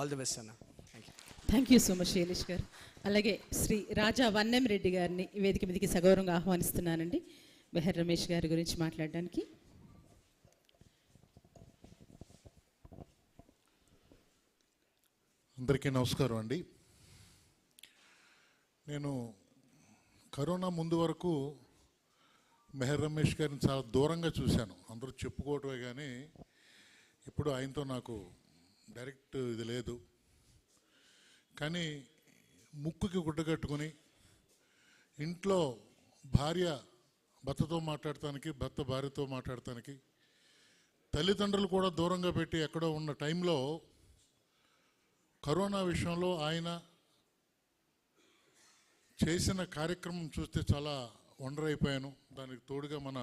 All the best అన్న. Thank you so much Shailesh గారు. అలాగే శ్రీ రాజా వన్నెం రెడ్డి గారిని వేదిక మీదకి సగౌరవంగా ఆహ్వానిస్తున్నానండి మెహర్ రమేష్ గారి గురించి మాట్లాడడానికి. అందరికీ నమస్కారం అండి. నేను కరోనా ముందు వరకు మెహర్ రమేష్ గారిని చాలా దూరంగా చూశాను, అందరూ చెప్పుకోవటమే కానీ ఇప్పుడు ఆయనతో నాకు డైరెక్ట్ ఇది లేదు. కానీ ముక్కుకి గుడ్డ కట్టుకొని ఇంట్లో భార్య భర్తతో మాట్లాడటానికి, భర్త భార్యతో మాట్లాడటానికి, తల్లిదండ్రులు కూడా దూరంగా పెట్టి ఎక్కడో ఉన్న టైంలో కరోనా విషయంలో ఆయన చేసిన కార్యక్రమం చూస్తే చాలా వండర్ అయిపోయాను. దానికి తోడుగా మన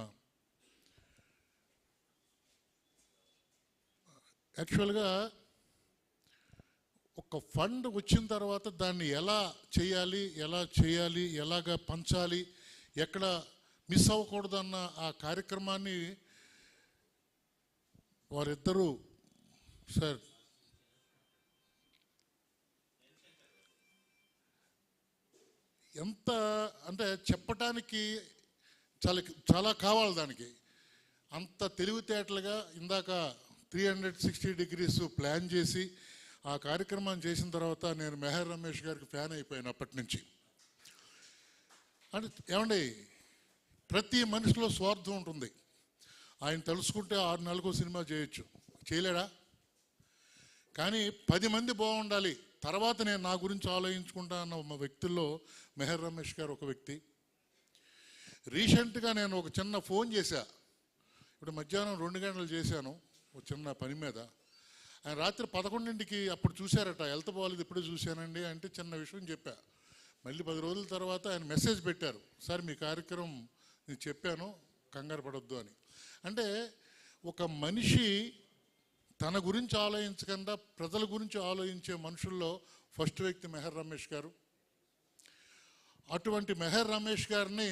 యాక్చువల్గా ఒక ఫండ్ వచ్చిన తర్వాత దాన్ని ఎలా చేయాలి, ఎలాగ పంచాలి, ఎక్కడ మిస్ అవ్వకూడదన్న ఆ కార్యక్రమాన్ని వారిద్దరూ సార్ ఎంత అంటే చెప్పటానికి చాలా కావాలి దానికి. అంత తెలివితేటలుగా ఇందాక 360 degrees ప్లాన్ చేసి ఆ కార్యక్రమాన్ని చేసిన తర్వాత నేను మెహర్ రమేష్ గారికి ఫ్యాన్ అయిపోయాను అప్పటి నుంచి. అంటే ఏమండి, ప్రతి మనిషిలో స్వార్థం ఉంటుంది. ఆయన తలుసుకుంటే 6 నెలలకు సినిమా చేయొచ్చు, చేయలేడా? కానీ 10 మంది బాగుండాలి, తర్వాత నేను నా గురించి ఆలోచించుకుంటా అన్న వ్యక్తుల్లో మెహర్ రమేష్ గారు ఒక వ్యక్తి. రీసెంట్గా నేను ఒక చిన్న ఫోన్ చేశా, ఇప్పుడు మధ్యాహ్నం 2 గంటలు చేశాను ఒక చిన్న పని మీద. ఆయన రాత్రి 11ంటికి అప్పుడు చూశారట, హెల్త్ బాగాలేదు ఇప్పుడే చూశానండి అంటే చిన్న విషయం చెప్పా. మళ్ళీ 10 రోజుల తర్వాత ఆయన మెసేజ్ పెట్టారు, సార్ మీ కార్యక్రమం నేను చెప్పాను, కంగారు పడొద్దు అని. అంటే ఒక మనిషి తన గురించి ఆలోచించకుండా ప్రజల గురించి ఆలోచించే మనుషుల్లో ఫస్ట్ వ్యక్తి మెహర్ రమేష్ గారు. అటువంటి మెహర్ రమేష్ గారిని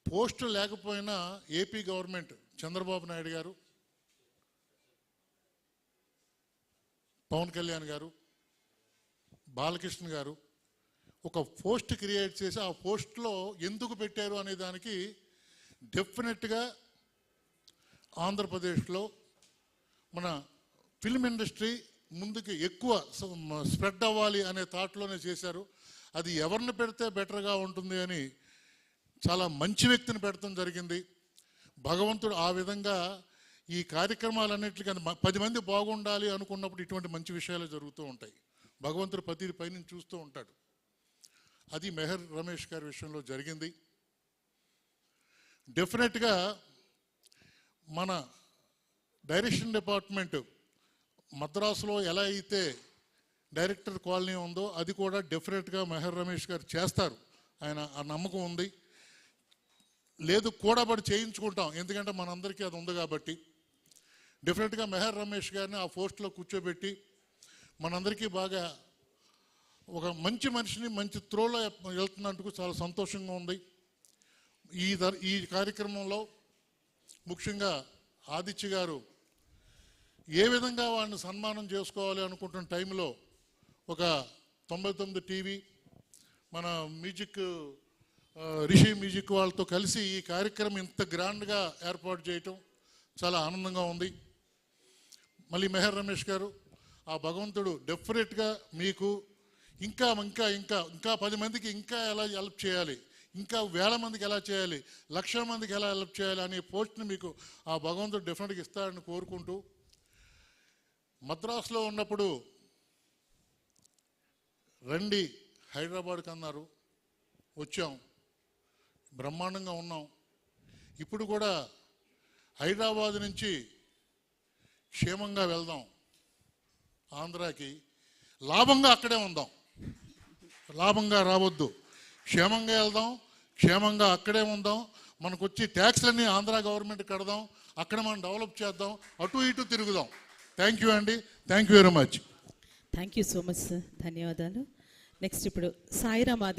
పోస్టు లేకపోయినా ఏపీ గవర్నమెంట్ చంద్రబాబు నాయుడు గారు, పవన్ కళ్యాణ్ గారు, బాలకృష్ణ గారు ఒక పోస్ట్ క్రియేట్ చేసి ఆ పోస్ట్లో ఎందుకు పెట్టారు అనే దానికి డెఫినెట్గా ఆంధ్రప్రదేశ్లో మన ఫిల్మ్ ఇండస్ట్రీ ముందుకు ఎక్కువ స్ప్రెడ్ అవ్వాలి అనే థాట్లోనే చేశారు. అది ఎవరిని పెడితే బెటర్గా ఉంటుంది అని చాలా మంచి వ్యక్తిని పెడతాం జరిగింది. భగవంతుడు ఆ విధంగా ఈ కార్యక్రమాలన్నింటికీ 10 మంది బాగుండాలి అనుకున్నప్పుడు ఇటువంటి మంచి విషయాలు జరుగుతూ ఉంటాయి. భగవంతుడు ప్రతి పైన చూస్తూ ఉంటాడు. అది మెహర్ రమేష్ గారి విషయంలో జరిగింది. డెఫినెట్గా మన డైరెక్షన్ డిపార్ట్మెంట్ మద్రాసులో ఎలా అయితే డైరెక్టర్ కాలనీ ఉందో అది కూడా డెఫినెట్గా మెహర్ రమేష్ గారు చేస్తారు, ఆయన ఆ నమ్మకం ఉంది. లేదు కూడబడి చేయించుకుంటాం, ఎందుకంటే మనందరికీ అది ఉంది కాబట్టి. డెఫినెట్గా మెహర్ రమేష్ గారిని ఆ పోస్ట్లో కూర్చోబెట్టి మనందరికీ బాగా ఒక మంచి మనిషిని మంచి త్రోలో వెళ్తున్నందుకు చాలా సంతోషంగా ఉంది. ఈ కార్యక్రమంలో ముఖ్యంగా ఆదిత్య గారు ఏ విధంగా వాడిని సన్మానం చేసుకోవాలి అనుకుంటున్న టైంలో ఒక 99 టీవీ మన మ్యూజిక్ రిషి మ్యూజిక్ వాళ్ళతో కలిసి ఈ కార్యక్రమం ఇంత గ్రాండ్గా ఏర్పాటు చేయటం చాలా ఆనందంగా ఉంది. మళ్ళీ మెహర్ రమేష్ గారు, ఆ భగవంతుడు డెఫినెట్గా మీకు ఇంకా ఇంకా ఇంకా ఇంకా 10 మందికి ఇంకా ఎలా హెల్ప్ చేయాలి, ఇంకా 1000 మందికి ఎలా చేయాలి, 1,00,000 మందికి ఎలా హెల్ప్ చేయాలి అనే పోస్ట్ని మీకు ఆ భగవంతుడు డెఫినెట్గా ఇస్తాడని కోరుకుంటూ, మద్రాసులో ఉన్నప్పుడు రండి హైదరాబాద్కి అన్నారు, వచ్చాం, బ్రహ్మాండంగా ఉన్నాం. ఇప్పుడు కూడా హైదరాబాద్ నుంచి క్షేమంగా వెళ్దాం ఆంధ్రాకి, లాభంగా అక్కడే ఉందాం, లాభంగా రావద్దు, క్షేమంగా వెళ్దాం, క్షేమంగా అక్కడే ఉందాం. మనకు వచ్చి ట్యాక్స్లన్నీ ఆంధ్ర గవర్నమెంట్ కడదాం, అక్కడ మనం డెవలప్ చేద్దాం, అటు ఇటు తిరుగుదాం. థ్యాంక్ యూ అండి, thank you very much. Thank you so much sir, ధన్యవాదాలు. నెక్స్ట్ ఇప్పుడు సాయిరామ్